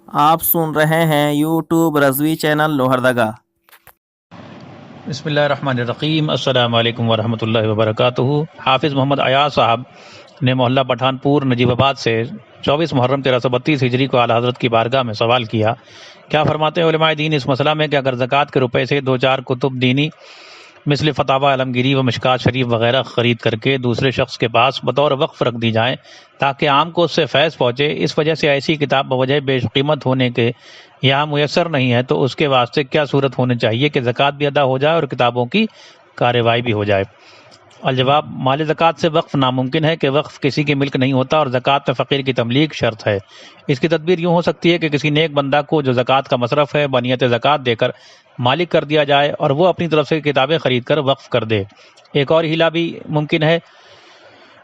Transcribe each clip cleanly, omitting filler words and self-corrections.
آپ سن رہے ہیں یوٹیوب رضوی چینل لوہردگا۔ بسم اللہ الرحمن الرحیم۔ السلام علیکم ورحمۃ اللہ وبرکاتہ۔ حافظ محمد ایاز صاحب نے محلہ پٹھان پور نجیب آباد سے 24 محرم 1332 ہجری کو اعلی حضرت کی بارگاہ میں سوال کیا، کیا فرماتے ہیں علماء دین اس مسئلہ میں کہ اگر زکوٰۃ کے روپے سے 2-4 کتب دینی مثل فتاوی عالمگیری و مشکات شریف وغیرہ خرید کر کے دوسرے شخص کے پاس بطور وقف رکھ دی جائیں تاکہ عام کو اس سے فیض پہنچے، اس وجہ سے ایسی کتاب بوجہ بیش قیمت ہونے کے یہاں میسر نہیں ہے، تو اس کے واسطے کیا صورت ہونی چاہیے کہ زکوٰۃ بھی ادا ہو جائے اور کتابوں کی کارروائی بھی ہو جائے؟ الجواب، مال زکوٰۃ سے وقف ناممکن ہے کہ وقف کسی کے ملک نہیں ہوتا اور زکوٰۃ میں فقیر کی تملیک شرط ہے۔ اس کی تدبیر یوں ہو سکتی ہے کہ کسی نیک بندہ کو جو زکوٰۃ کا مصرف ہے بنیت زکوٰۃ دے کر مالک کر دیا جائے اور وہ اپنی طرف سے کتابیں خرید کر وقف کر دے۔ ایک اور ہیلہ بھی ممکن ہے،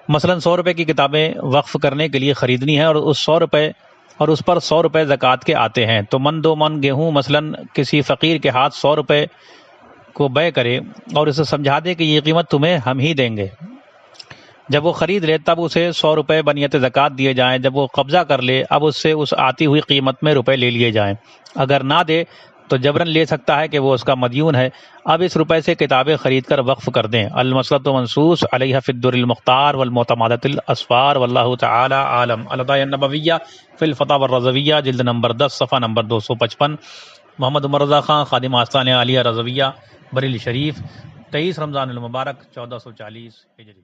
مثلا 100 روپے کی کتابیں وقف کرنے کے لیے خریدنی ہے اور اس پر 100 روپے زکوٰۃ کے آتے ہیں، تو 2 من گیہوں مثلا کسی فقیر کے ہاتھ 100 روپے کو بے کرے اور اسے سمجھا دے کہ یہ قیمت تمہیں ہم ہی دیں گے۔ جب وہ خرید لے تب اسے 100 روپے بنیت زکوٰۃ دیے جائیں، جب وہ قبضہ کر لے اب اس سے اس آتی ہوئی قیمت میں روپے لے لیے جائیں۔ اگر نہ دے تو جبراً لے سکتا ہے کہ وہ اس کا مدیون ہے، اب اس روپے سے کتابیں خرید کر وقف کر دیں۔ المسلط منصوص علیہ فی الدر المختار والمعتمدۃ الاسفار واللہ تعالی عالم۔ العطایہ النبویہ فی الفتاوی الرضویہ جلد نمبر 10 صفحہ نمبر 255۔ محمد عمر رضا خان، خادم آستانہ عالیہ رضویہ، بریلی شریف، 23 رمضان المبارک 1440 ہجری۔